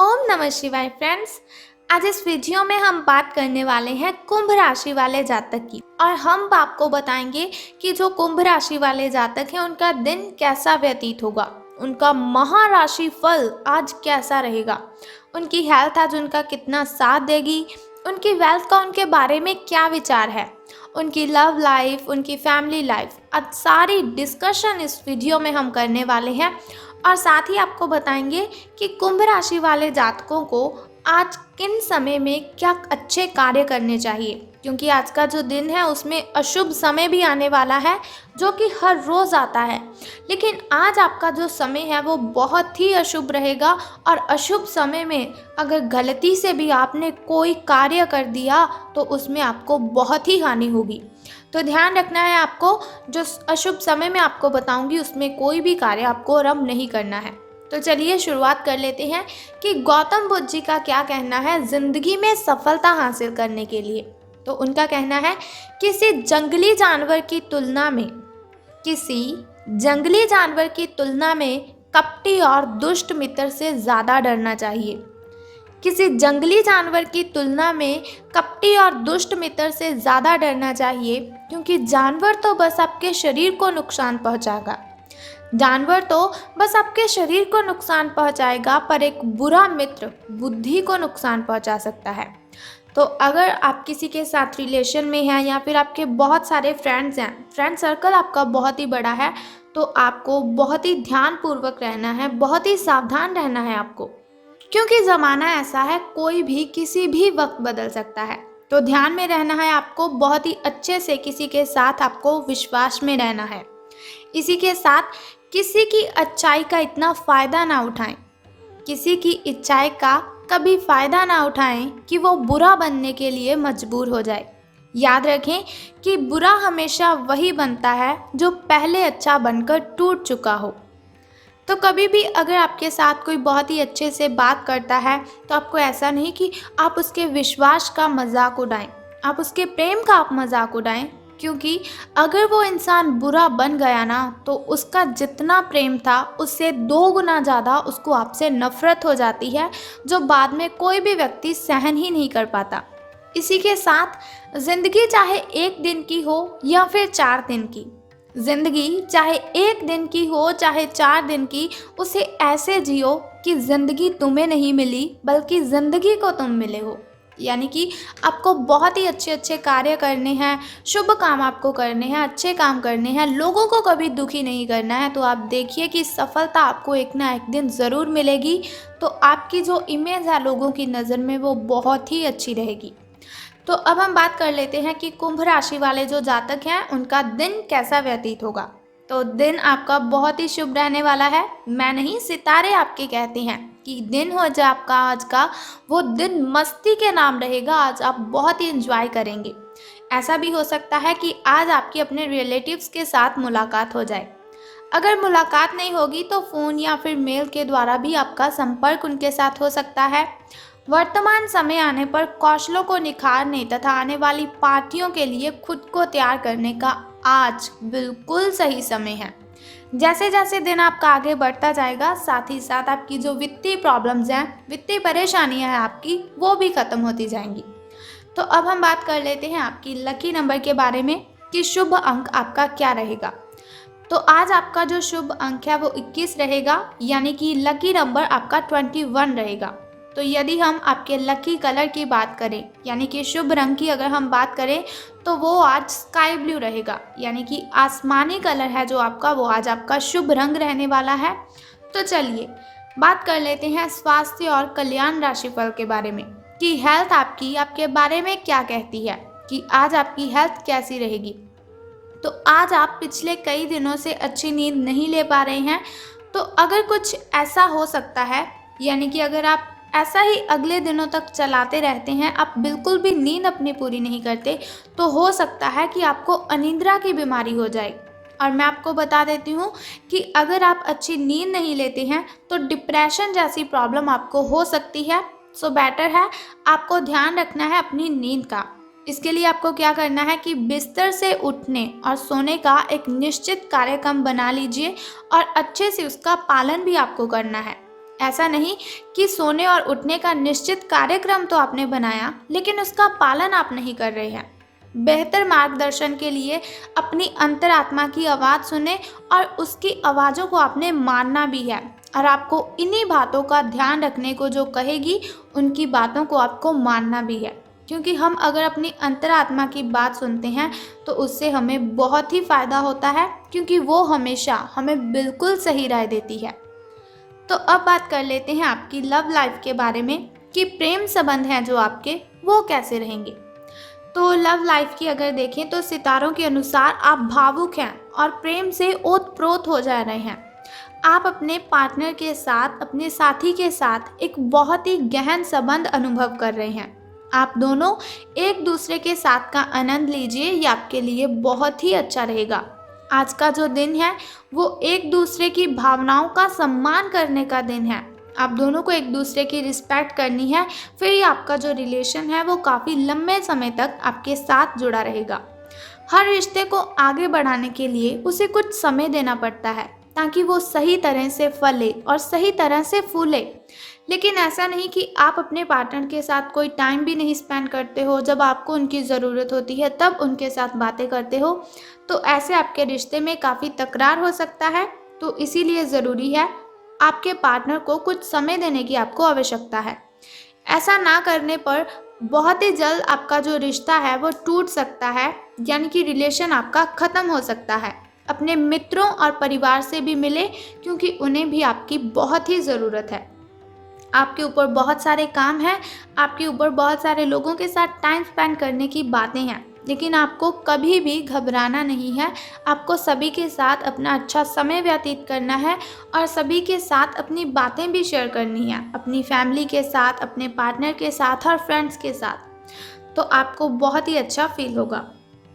ओम नमः शिवाय फ्रेंड्स। आज इस वीडियो में हम बात करने वाले हैं कुंभ राशि वाले जातक की और हम आपको बताएंगे कि जो कुंभ राशि वाले जातक हैं उनका दिन कैसा व्यतीत होगा, उनका महाराशि फल आज कैसा रहेगा, उनकी हेल्थ आज उनका कितना साथ देगी, उनकी वेल्थ का उनके बारे में क्या विचार है, उनकी लव लाइफ, उनकी फैमिली लाइफ, आज सारी डिस्कशन इस वीडियो में हम करने वाले हैं। और साथ ही आपको बताएंगे कि कुंभ राशि वाले जातकों को आज किन समय में क्या अच्छे कार्य करने चाहिए, क्योंकि आज का जो दिन है उसमें अशुभ समय भी आने वाला है जो कि हर रोज़ आता है। लेकिन आज आपका जो समय है वो बहुत ही अशुभ रहेगा और अशुभ समय में अगर गलती से भी आपने कोई कार्य कर दिया तो उसमें आपको बहुत ही हानि होगी। तो ध्यान रखना है आपको, जो अशुभ समय में आपको बताऊंगी उसमें कोई भी कार्य आपको आरंभ नहीं करना है। तो चलिए शुरुआत कर लेते हैं कि गौतम बुद्ध जी का क्या कहना है जिंदगी में सफलता हासिल करने के लिए। तो उनका कहना है किसी जंगली जानवर की तुलना में कपटी और दुष्ट मित्र से ज़्यादा डरना चाहिए। किसी जंगली जानवर की तुलना में कपटी और दुष्ट मित्र से ज़्यादा डरना चाहिए, क्योंकि जानवर तो बस आपके शरीर को नुकसान पहुंचाएगा, पर एक बुरा मित्र बुद्धि को नुकसान पहुंचा सकता है। तो अगर आप किसी के साथ रिलेशन में हैं या फिर आपके बहुत सारे फ्रेंड्स हैं, फ्रेंड सर्कल आपका बहुत ही बड़ा है, तो आपको बहुत ही ध्यानपूर्वक रहना है, बहुत ही सावधान रहना है आपको, क्योंकि ज़माना ऐसा है कोई भी किसी भी वक्त बदल सकता है। तो ध्यान में रहना है आपको, बहुत ही अच्छे से किसी के साथ आपको विश्वास में रहना है। इसी के साथ किसी की अच्छाई का इतना फ़ायदा ना उठाएं, किसी की इच्छाई का कभी फ़ायदा ना उठाएं कि वो बुरा बनने के लिए मजबूर हो जाए। याद रखें कि बुरा हमेशा वही बनता है जो पहले अच्छा बनकर टूट चुका हो। तो कभी भी अगर आपके साथ कोई बहुत ही अच्छे से बात करता है तो आपको ऐसा नहीं कि आप उसके विश्वास का मजाक उड़ाएं, आप उसके प्रेम का आप मजाक उड़ाएं, क्योंकि अगर वो इंसान बुरा बन गया ना तो उसका जितना प्रेम था उससे 2 गुना ज़्यादा उसको आपसे नफरत हो जाती है, जो बाद में कोई भी व्यक्ति सहन ही नहीं कर पाता। इसी के साथ ज़िंदगी चाहे 1 दिन की हो या फिर 4 दिन की, जिंदगी चाहे 1 दिन की हो चाहे 4 दिन की, उसे ऐसे जियो कि जिंदगी तुम्हें नहीं मिली बल्कि जिंदगी को तुम मिले हो। यानी कि आपको बहुत ही अच्छे अच्छे कार्य करने हैं, शुभ काम आपको करने हैं, अच्छे काम करने हैं, लोगों को कभी दुखी नहीं करना है। तो आप देखिए कि सफलता आपको एक ना एक दिन ज़रूर मिलेगी। तो आपकी जो इमेज है लोगों की नज़र में वो बहुत ही अच्छी रहेगी। तो अब हम बात कर लेते हैं कि कुंभ राशि वाले जो जातक हैं उनका दिन कैसा व्यतीत होगा। तो दिन आपका बहुत ही शुभ रहने वाला है। मैं नहीं, सितारे आपके कहते हैं कि दिन हो जाए आपका आज का, वो दिन मस्ती के नाम रहेगा। आज आप बहुत ही एंजॉय करेंगे। ऐसा भी हो सकता है कि आज आपकी अपने रिलेटिव्स के साथ मुलाकात हो जाए। अगर मुलाकात नहीं होगी तो फ़ोन या फिर मेल के द्वारा भी आपका संपर्क उनके साथ हो सकता है। वर्तमान समय आने पर कौशलों को निखारने तथा आने वाली पार्टियों के लिए खुद को तैयार करने का आज बिल्कुल सही समय है। जैसे जैसे दिन आपका आगे बढ़ता जाएगा, साथ ही साथ आपकी जो वित्तीय प्रॉब्लम्स हैं, वित्तीय परेशानियां हैं आपकी, वो भी खत्म होती जाएंगी। तो अब हम बात कर लेते हैं आपकी लकी नंबर के बारे में कि शुभ अंक आपका क्या रहेगा। तो आज आपका जो शुभ अंक है वो 21 रहेगा, यानी कि लकी नंबर आपका 21 रहेगा। तो यदि हम आपके लकी कलर की बात करें, यानी कि शुभ रंग की अगर हम बात करें, तो वो आज स्काई ब्लू रहेगा, यानी कि आसमानी कलर है जो आपका, वो आज आपका शुभ रंग रहने वाला है। तो चलिए बात कर लेते हैं स्वास्थ्य और कल्याण राशिफल के बारे में कि हेल्थ आपकी आपके बारे में क्या कहती है, कि आज आपकी हेल्थ कैसी रहेगी। तो आज आप पिछले कई दिनों से अच्छी नींद नहीं ले पा रहे हैं। तो अगर कुछ ऐसा हो सकता है, यानी कि अगर आप ऐसा ही अगले दिनों तक चलाते रहते हैं, आप बिल्कुल भी नींद अपनी पूरी नहीं करते, तो हो सकता है कि आपको अनिद्रा की बीमारी हो जाए। और मैं आपको बता देती हूँ कि अगर आप अच्छी नींद नहीं लेते हैं तो डिप्रेशन जैसी प्रॉब्लम आपको हो सकती है। सो बेटर है आपको ध्यान रखना है अपनी नींद का। इसके लिए आपको क्या करना है कि बिस्तर से उठने और सोने का एक निश्चित कार्यक्रम बना लीजिए और अच्छे से उसका पालन भी आपको करना है। ऐसा नहीं कि सोने और उठने का निश्चित कार्यक्रम तो आपने बनाया, लेकिन उसका पालन आप नहीं कर रहे हैं। बेहतर मार्गदर्शन के लिए अपनी अंतरात्मा की आवाज़ सुने और उसकी आवाज़ों को आपने मानना भी है, और आपको इन्हीं बातों का ध्यान रखने को जो कहेगी, उनकी बातों को आपको मानना भी है। क्योंकि हम अगर अपनी अंतरात्मा की बात सुनते हैं तो उससे हमें बहुत ही फ़ायदा होता है, क्योंकि वो हमेशा हमें बिल्कुल सही राय देती है। तो अब बात कर लेते हैं आपकी लव लाइफ के बारे में कि प्रेम संबंध हैं जो आपके, वो कैसे रहेंगे। तो लव लाइफ की अगर देखें तो सितारों के अनुसार आप भावुक हैं और प्रेम से ओत-प्रोत हो जा रहे हैं। आप अपने पार्टनर के साथ, अपने साथी के साथ एक बहुत ही गहन संबंध अनुभव कर रहे हैं। आप दोनों एक दूसरे के साथ का आनंद लीजिए, ये आपके लिए बहुत ही अच्छा रहेगा। आज का जो दिन है वो एक दूसरे की भावनाओं का सम्मान करने का दिन है। आप दोनों को एक दूसरे की रिस्पेक्ट करनी है, फिर ये आपका जो रिलेशन है वो काफ़ी लंबे समय तक आपके साथ जुड़ा रहेगा। हर रिश्ते को आगे बढ़ाने के लिए उसे कुछ समय देना पड़ता है ताकि वो सही तरह से फले और सही तरह से फूले। लेकिन ऐसा नहीं कि आप अपने पार्टनर के साथ कोई टाइम भी नहीं स्पेंड करते हो, जब आपको उनकी ज़रूरत होती है तब उनके साथ बातें करते हो, तो ऐसे आपके रिश्ते में काफ़ी तकरार हो सकता है। तो इसीलिए ज़रूरी है आपके पार्टनर को कुछ समय देने की आपको आवश्यकता है। ऐसा ना करने पर बहुत ही जल्द आपका जो रिश्ता है वो टूट सकता है, यानी कि रिलेशन आपका ख़त्म हो सकता है। अपने मित्रों और परिवार से भी मिले, क्योंकि उन्हें भी आपकी बहुत ही ज़रूरत है। आपके ऊपर बहुत सारे काम हैं, आपके ऊपर बहुत सारे लोगों के साथ टाइम स्पेंड करने की बातें हैं, लेकिन आपको कभी भी घबराना नहीं है। आपको सभी के साथ अपना अच्छा समय व्यतीत करना है और सभी के साथ अपनी बातें भी शेयर करनी है, अपनी फैमिली के साथ, अपने पार्टनर के साथ और फ्रेंड्स के साथ। तो आपको बहुत ही अच्छा फील होगा।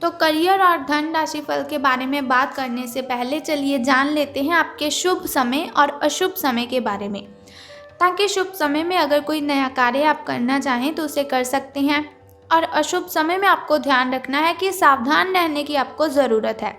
तो करियर और धन राशि फल के बारे में बात करने से पहले चलिए जान लेते हैं आपके शुभ समय और अशुभ समय के बारे में, ताकि शुभ समय में अगर कोई नया कार्य आप करना चाहें तो उसे कर सकते हैं, और अशुभ समय में आपको ध्यान रखना है कि सावधान रहने की आपको ज़रूरत है।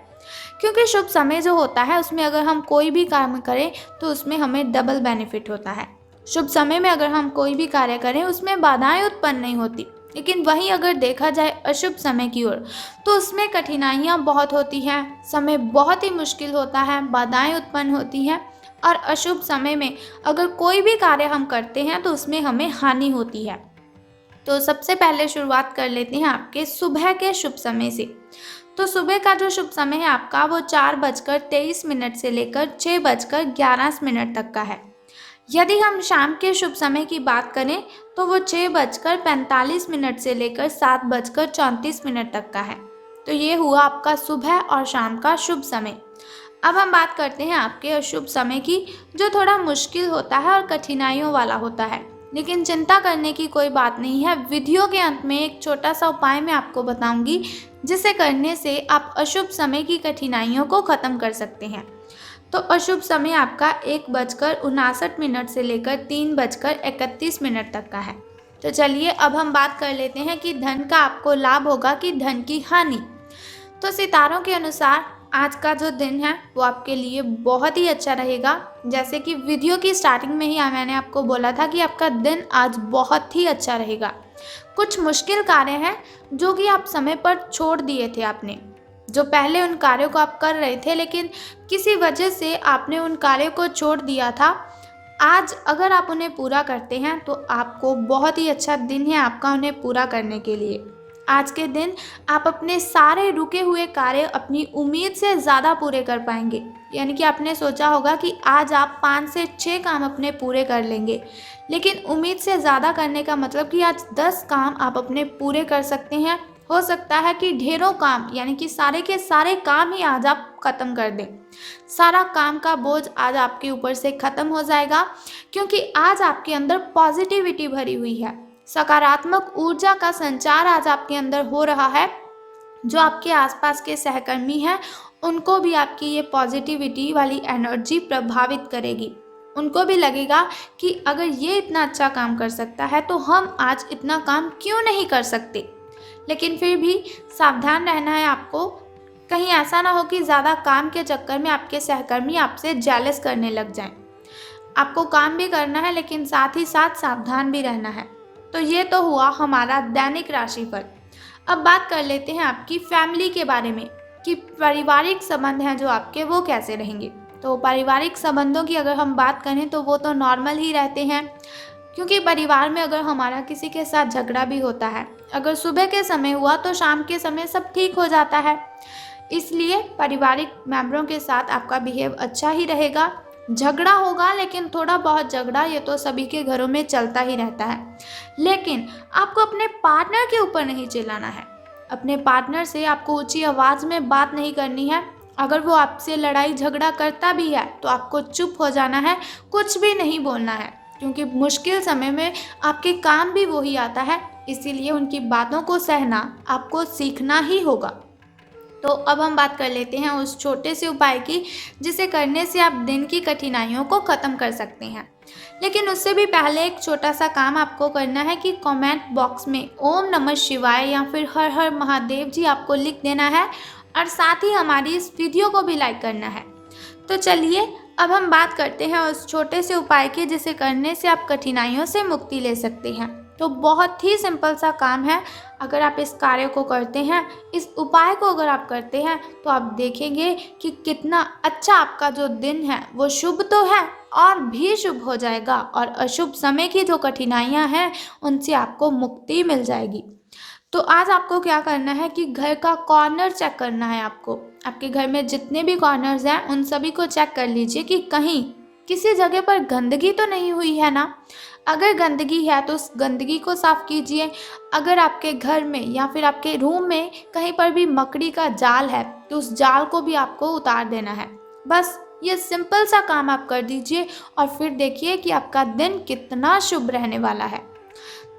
क्योंकि शुभ समय जो होता है उसमें अगर हम कोई भी काम करें तो उसमें हमें डबल बेनिफिट होता है। शुभ समय में अगर हम कोई भी कार्य करें उसमें बाधाएं उत्पन्न नहीं होती, लेकिन वहीं अगर देखा जाए अशुभ समय की ओर तो उसमें कठिनाइयाँ बहुत होती हैं, समय बहुत ही मुश्किल होता है, बाधाएं उत्पन्न होती हैं, और अशुभ समय में अगर कोई भी कार्य हम करते हैं तो उसमें हमें हानि होती है। तो सबसे पहले शुरुआत कर लेते हैं आपके सुबह के शुभ समय से। तो सुबह का जो शुभ समय है आपका वो 4:23 से लेकर 6:11 तक का है। यदि हम शाम के शुभ समय की बात करें तो वो 6:45 से लेकर 7:34 तक का है। तो ये हुआ आपका सुबह और शाम का शुभ समय। अब हम बात करते हैं आपके अशुभ समय की, जो थोड़ा मुश्किल होता है और कठिनाइयों वाला होता है, लेकिन चिंता करने की कोई बात नहीं है। विधियों के अंत में एक छोटा सा उपाय मैं आपको बताऊंगी, जिसे करने से आप अशुभ समय की कठिनाइयों को ख़त्म कर सकते हैं। तो अशुभ समय आपका 1:59 से लेकर 3:31 तक का है। तो चलिए अब हम बात कर लेते हैं कि धन का आपको लाभ होगा कि धन की हानि। तो सितारों के अनुसार आज का जो दिन है वो आपके लिए बहुत ही अच्छा रहेगा। जैसे कि वीडियो की स्टार्टिंग में ही मैंने आपको बोला था कि आपका दिन आज बहुत ही अच्छा रहेगा। कुछ मुश्किल कार्य हैं जो कि आप समय पर छोड़ दिए थे आपने, जो पहले उन कार्यों को आप कर रहे थे लेकिन किसी वजह से आपने उन कार्यों को छोड़ दिया था। आज अगर आप उन्हें पूरा करते हैं तो आपको बहुत ही अच्छा दिन है आपका उन्हें पूरा करने के लिए। आज के दिन आप अपने सारे रुके हुए कार्य अपनी उम्मीद से ज़्यादा पूरे कर पाएंगे। यानी कि आपने सोचा होगा कि आज आप 5 से 6 काम अपने पूरे कर लेंगे, लेकिन उम्मीद से ज़्यादा करने का मतलब कि आज 10 काम आप अपने पूरे कर सकते हैं। हो सकता है कि ढेरों काम, यानी कि सारे के सारे काम ही आज आप ख़त्म कर दें। सारा काम का बोझ आज आपके ऊपर से ख़त्म हो जाएगा, क्योंकि आज आपके अंदर पॉजिटिविटी भरी हुई है। सकारात्मक ऊर्जा का संचार आज आपके अंदर हो रहा है। जो आपके आसपास के सहकर्मी हैं उनको भी आपकी ये पॉजिटिविटी वाली एनर्जी प्रभावित करेगी। उनको भी लगेगा कि अगर ये इतना अच्छा काम कर सकता है तो हम आज इतना काम क्यों नहीं कर सकते। लेकिन फिर भी सावधान रहना है आपको, कहीं ऐसा ना हो कि ज़्यादा काम के चक्कर में आपके सहकर्मी आपसे जेलस करने लग जाएं। आपको काम भी करना है लेकिन साथ ही साथ सावधान भी रहना है। तो ये तो हुआ हमारा दैनिक राशिफल। अब बात कर लेते हैं आपकी फैमिली के बारे में कि पारिवारिक संबंध हैं जो आपके वो कैसे रहेंगे। तो पारिवारिक संबंधों की अगर हम बात करें तो वो तो नॉर्मल ही रहते हैं, क्योंकि परिवार में अगर हमारा किसी के साथ झगड़ा भी होता है, अगर सुबह के समय हुआ तो शाम के समय सब ठीक हो जाता है। इसलिए पारिवारिक मेंबरों के साथ आपका बिहेव अच्छा ही रहेगा। झगड़ा होगा लेकिन थोड़ा बहुत झगड़ा ये तो सभी के घरों में चलता ही रहता है, लेकिन आपको अपने पार्टनर के ऊपर नहीं चिल्लाना है। अपने पार्टनर से आपको ऊंची आवाज़ में बात नहीं करनी है। अगर वो आपसे लड़ाई झगड़ा करता भी है तो आपको चुप हो जाना है, कुछ भी नहीं बोलना है, क्योंकि मुश्किल समय में आपके काम भी वही आता है। इसीलिए उनकी बातों को सहना आपको सीखना ही होगा। तो अब हम बात कर लेते हैं उस छोटे से उपाय की जिसे करने से आप दिन की कठिनाइयों को ख़त्म कर सकते हैं। लेकिन उससे भी पहले एक छोटा सा काम आपको करना है कि कमेंट बॉक्स में ओम नमः शिवाय या फिर हर हर महादेव जी आपको लिख देना है, और साथ ही हमारी इस वीडियो को भी लाइक करना है। तो चलिए अब हम बात करते हैं उस छोटे से उपाय की जिसे करने से आप कठिनाइयों से मुक्ति ले सकते हैं। तो बहुत ही सिंपल सा काम है। अगर आप इस कार्य को करते हैं, इस उपाय को अगर आप करते हैं, तो आप देखेंगे कि कितना अच्छा आपका जो दिन है वो शुभ तो है और भी शुभ हो जाएगा, और अशुभ समय की जो कठिनाइयां हैं उनसे आपको मुक्ति मिल जाएगी। तो आज आपको क्या करना है कि घर का कॉर्नर चेक करना है। आपको आपके घर में जितने भी कॉर्नर्स हैं उन सभी को चेक कर लीजिए कि कहीं किसी जगह पर गंदगी तो नहीं हुई है ना। अगर गंदगी है तो उस गंदगी को साफ कीजिए। अगर आपके घर में या फिर आपके रूम में कहीं पर भी मकड़ी का जाल है तो उस जाल को भी आपको उतार देना है। बस ये सिंपल सा काम आप कर दीजिए और फिर देखिए कि आपका दिन कितना शुभ रहने वाला है।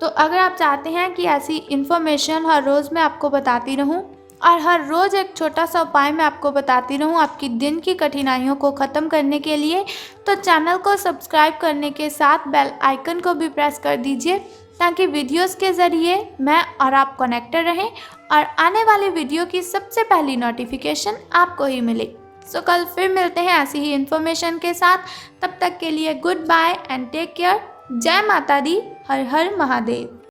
तो अगर आप चाहते हैं कि ऐसी इन्फॉर्मेशन हर रोज़ मैं आपको बताती रहूं और हर रोज़ एक छोटा सा उपाय मैं आपको बताती रहूं आपकी दिन की कठिनाइयों को ख़त्म करने के लिए, तो चैनल को सब्सक्राइब करने के साथ बेल आइकन को भी प्रेस कर दीजिए, ताकि वीडियोस के ज़रिए मैं और आप कनेक्टेड रहें और आने वाले वीडियो की सबसे पहली नोटिफिकेशन आपको ही मिले। सो कल फिर मिलते हैं ऐसी ही इन्फॉर्मेशन के साथ। तब तक के लिए goodbye and take care. जय माता दी, हर हर महादेव।